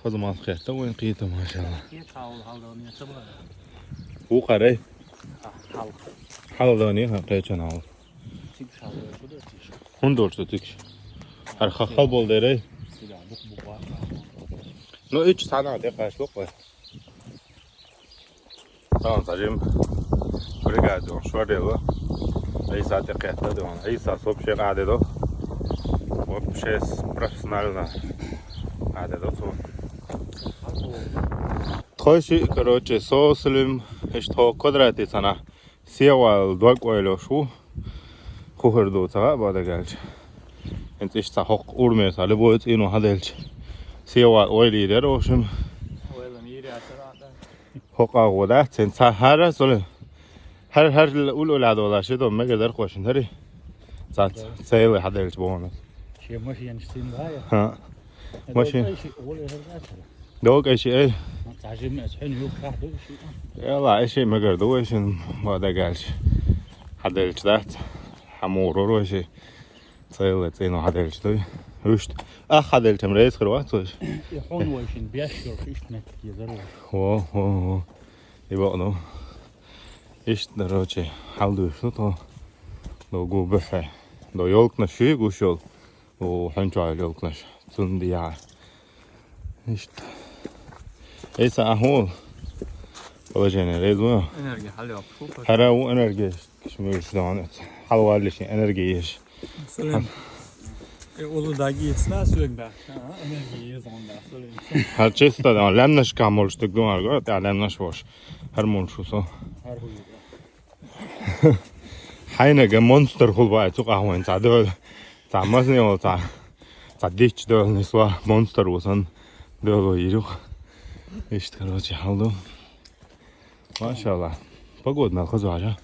خدمات خيرته وين قيته ما شاء الله. حاول تبغى. هو قري. حاول. حاول دوني قيتشن حاول. تيجي حاول شو ده تيجي. هندور تتكش. هر خخل بول دري. لو إيش تعال دقيقة شلوقه. طبعا تجيم. بريغادو شو ده أي ساعة دقيقة ده أي ساعة صوب شيء قاعد ده. وبشيء بروفيشنال قاعد ده تو. تخشي كروتشي سوسلم اشتو قدرتي سنة سيوال دوق ويلو شو خوهردو تا بعد قالش انت اشتا حق اورمي تا لبوت انو هدلش سيوال ويلي دروشم ويلا ميري عشرة. حقا غودات انت هر سول هر اول اولاد ولا شدو مقدر خوشن هري زات سيل هدلش بونس شيء ماشي يعني شتين غاية. ها ماشي ولا هرجع. دوق اي شيء تعجبني أسحن يوك راح دوق شيء. يلا اي شيء مقدر ايش بعد قالش هدلش ذات حمور وروشي صيلت إنه هدلش دوي وشت هدلش مريض خروات وش يحون ويشين بيشكر إيش نتكي ضروري. هو يبقى له إيش دروشي حاول شو تو لو جو بحه لو يلق نشي وشول وحنجوا يلق نش تنديا إيش إيش أهول والله جنريزو إنرجي حلو أبشوف. هذا هو إنرجي شمول شلونت حلو على شيء إنرجيش سلام. Olu da gitsin söyle bak. Enerjiyi zonda söyle. هر چیز دادم لمنش کامل شد دو مرگا تعلمنش باش هر منشو سو Her huyu. حين جا مونستر خل باي تو قهوة تعدل تعمزني ولا تعديش دول نسوا مونستر وصن دول يجو إيش تكروتي حلو ما شاء الله بقول ناخذ عجا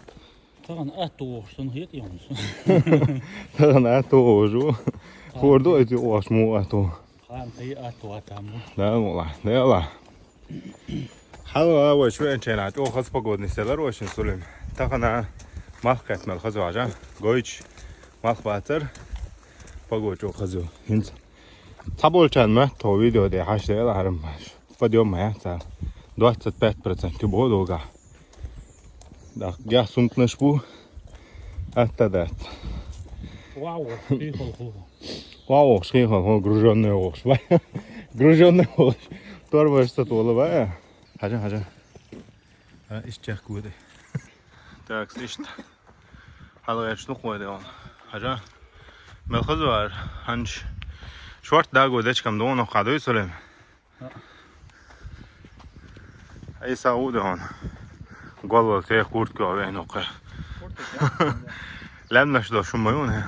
طبعا أتوه هيك يوم. أنا أتو جو خوردو أتو واش مو أتو خان هي أتوه تعمل. لا والله لا والله حلو أول شوي أنتنا تو خذ بقول نسيلر واش نسولم تقنا ماركت مال خذ عجا قويش مارك باتر بقول جو خذو هنت تابول كان ما تو فيديو ده حاش ده هرم باش فيديو ما يحصل 25% تبغوا ده جا سمت نشبو أتدات واو. في خلخلة. واو شيء هو гружённый овощ гружённый овощ торбаш статула ба حاجة إيش تحكوا تاكس إيش هذا إيش نقول ده حاجة ملخزوار هنش شورت داغو دش كم دون قادوي سلم أي سعود هون قالوا تي كورت كاوي نقطة لم نشدو شو مايون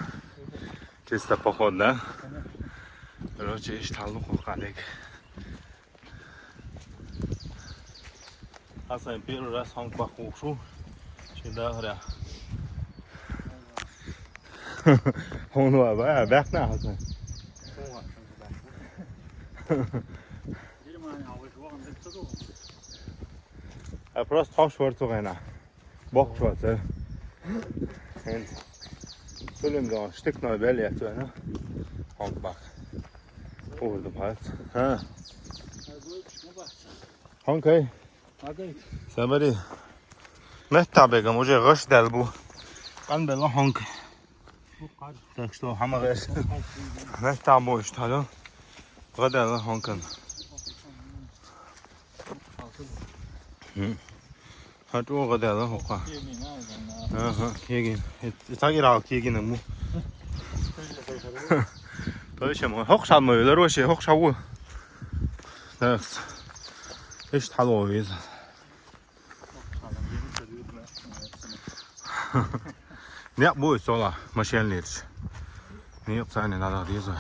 تيستا بخود ده روچه إيش تعلق عليك أصلاً بيرو راس هم بخوك شو ده هرا هون هو بقى بحنا أصلاً أبرز تاش ورتو غنا باخ شو هذا هند سلم ده اشتكنا بالي أتونا هم بخ أول دبحات ها هون كي سامري متعبة موجي غش دلبو قن بالله هونك تكشتو هما غير متعبو اشتهلو غدا الله هونكن هاتو غدا الله هوكا ها كيجين تاجيرا كيجين مو طيب ما هوكش على المويه دروشي هوكش هو نفس إيش تحلو ويز نيا بوي صلا ماشين ليش نيا بساني نادا ديزا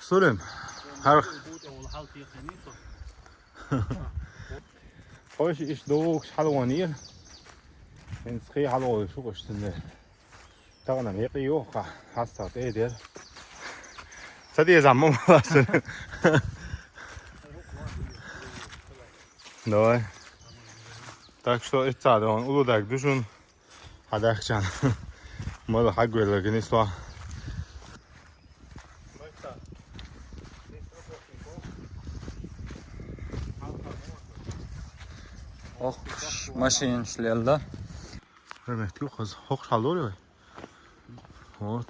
سلم هر خوش إيش دوكش حلوانير إن سخي حلو شو قشتني تغنى ميقي يوقع حاسة تيدير تدي زعمو ماسن давай так что это да он улудак душун хадахчан мало хагвелга гнесла Och, mashin işlerler. Hürmetli yok kız. Hoş halde oluyor. Evet.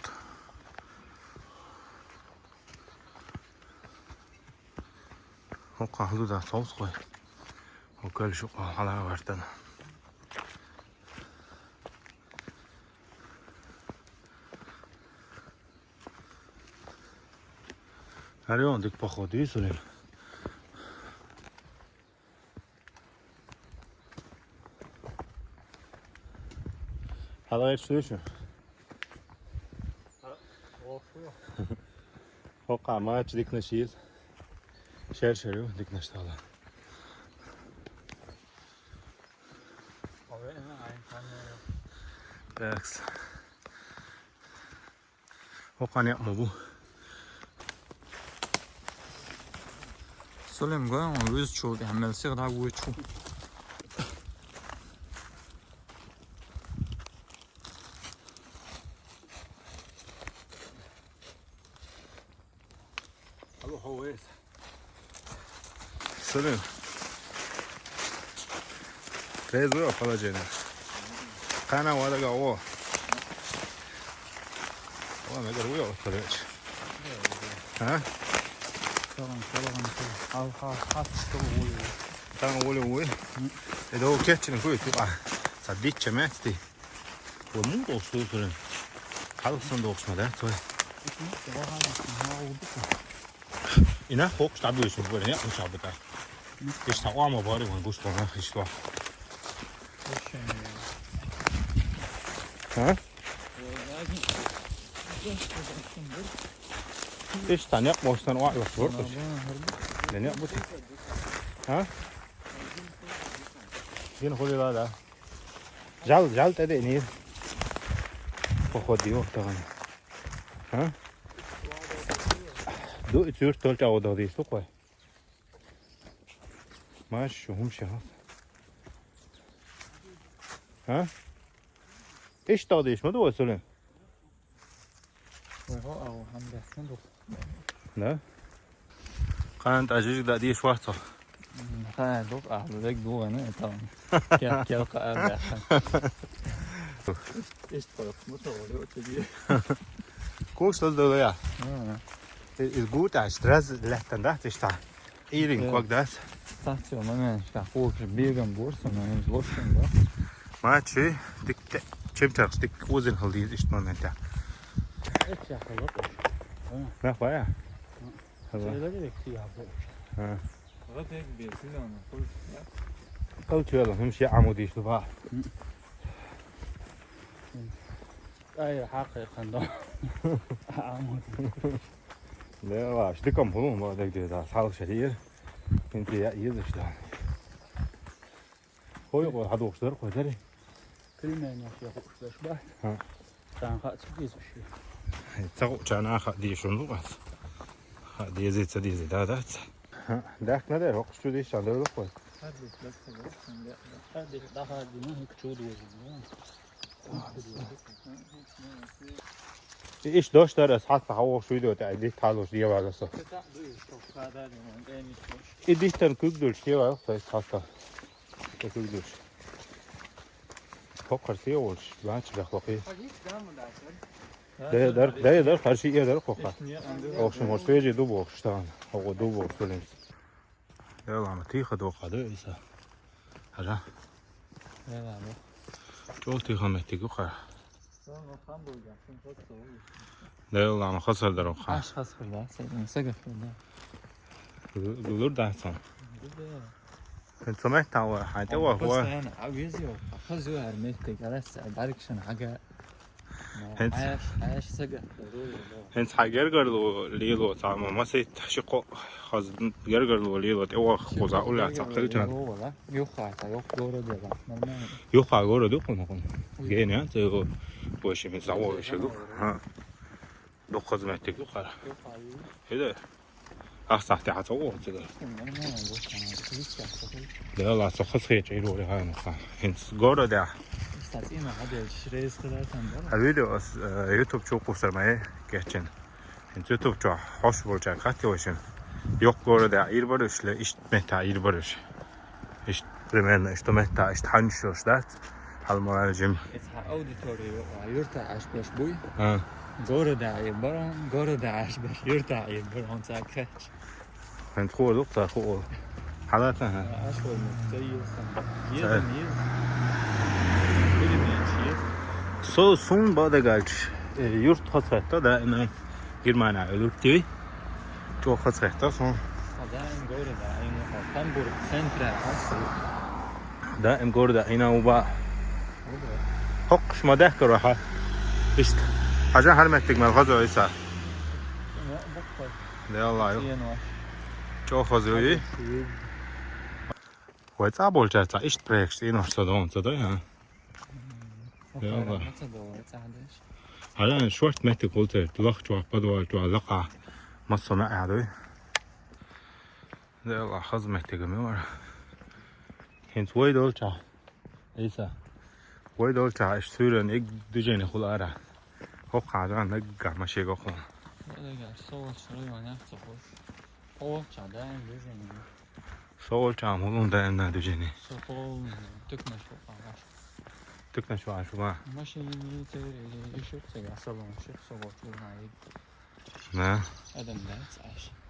O kahlu da sos koy. O köl şu hala vardı. Her yon dik pakho değil söyleyeyim. Hala hiç sürüyorsun. O kama hiç dikneşiyiz. Şer yok dikneşti hala. Baks. O kan yapma bu. Söyleyeyim galiba ama yüz çoğu bir hemelsi kadar bu çoğu. Alo hoves. Söyleyeyim. Rezo yok kalacağını. Kana vada ga o. O ne kadar uyuyor kalacak. Ha? Tamam. Hasta oluyor. Tamam oluyor. E o keçinin koyuyor tuğa. Sadik çemekti. Bu mu olsun söyleyeyim. Halksan da oluşmadı. İna hoş tabii şu böyle ne olacak da. İşte o ama bari bu sonra işte. Ha? İşte ne yapmışsan o var. Ne yapmış? Ha? Yine koyuyorlar da. Jal dedi ne? O diyor tamam. Ha? Du zurt tolta o da değil su koy. Maş şu hum şey. Ha? İşte o değişmedi o söyle. Ne? Kan acıcık da diye şu var. Ha, dok ağırlık doğanı tamam. Gel karar. İşte mutlu oluyor tabii. Koştul da ya. Ist gut, da Stress lättern das ist da. Irin guck das. Stationen ska åka begen bort som en lossen da. Maçı dik çimtak dik uzun halde ist momenta. Et yapalım. Ne var ya? Şeyler gerekti ya bu. Ha. Fakat tek bir silah ama. Kalçıyor hem şey amudi işte var. Ay hakikaten da. Amudi. Ne var? İşte kamponu mu da gidiyor da sağlık şeyi. Şimdi ya iyi işte. Koy hadi okşar koy der. Klimen ya hoşlaş bak. Ha. Sen kaç kişi şey. Çok cana diye şunu var. Diye zeyt diye da. Dak ne der? Okşu diye şan da koy. Hadi mesela sen de. Hadi daha dinin hiç çoğu diyor. Ich durch da das hast du auch schon wieder die Talos die war das. Ich dich dann guck durch hier auch das hast du. Da guck durch. Kokar sie olmuş. Ben çıkak bakayım. Der karşı yer kokar. Okşum o sürece du okştan. O du okşulun. Ya ama tiha do kadı ise. Hala. Evet. Çok tiha metti kokar. Ne lan hasar da kokar. Aş hasırda sen sagafında. Dur da sen. Sen mi tawa? Hadi o بس انا عاوزه اخذه هرمتك بس ادارك عشان حاجه عاش سجع Hens hager garlo lilo tama masay tashqo khaz garlo lilo te wa khoza ula taqil jan yok hatta yok doğru diyor normal yok agora do kono kono gene te o boşi mi zawo şedu ha do khazmetik do khara hede ahsahti hatta o te de la so khazhe chiro le ha no hens gora da استعطينا هذا الشريس كذا تنبر video YouTube çok göstermeye geçin. YouTube çok hoş olacak. Hatta olsun. Yok bu arada il barışla iş meta il barış. İşte Примерно, что мета, что ханшо, штат. Halmana Jim. It's haar auditorio. Jurta ashbesh boy. Ah, Gorda baron. Gorda ashbesh. Jurta baron zakach. en goed op dat goed. Halata ha. Ashbesh mutayis. Zij. Yezen. Bilmiyorum. So sun bada galç. Yurt hasretta da ina girmana ölüktü. Çok hasretta son. Adam gorda aynı Hamburg centra asıl. Da im gorda ina uba. Hoq شما ده که راحت اشت حاجة حرمتك من الغزو عيسى ده الله يو چو خزوی و تا بول چرتا اشت پرکشت این صدام صدای ها حالا شورت مهدي قلت لخ جو بدو جو لقى مصنع عدوي ده الله خز مهدي جميور هنت وي دولتا عيسى وي دولتا اش سورن اك دوجين خلارا خب قاعدة نقع ماشي قخون صول چام هلون ده ان دوجيني تكنا شو عشو ما نه Adam that's Ash.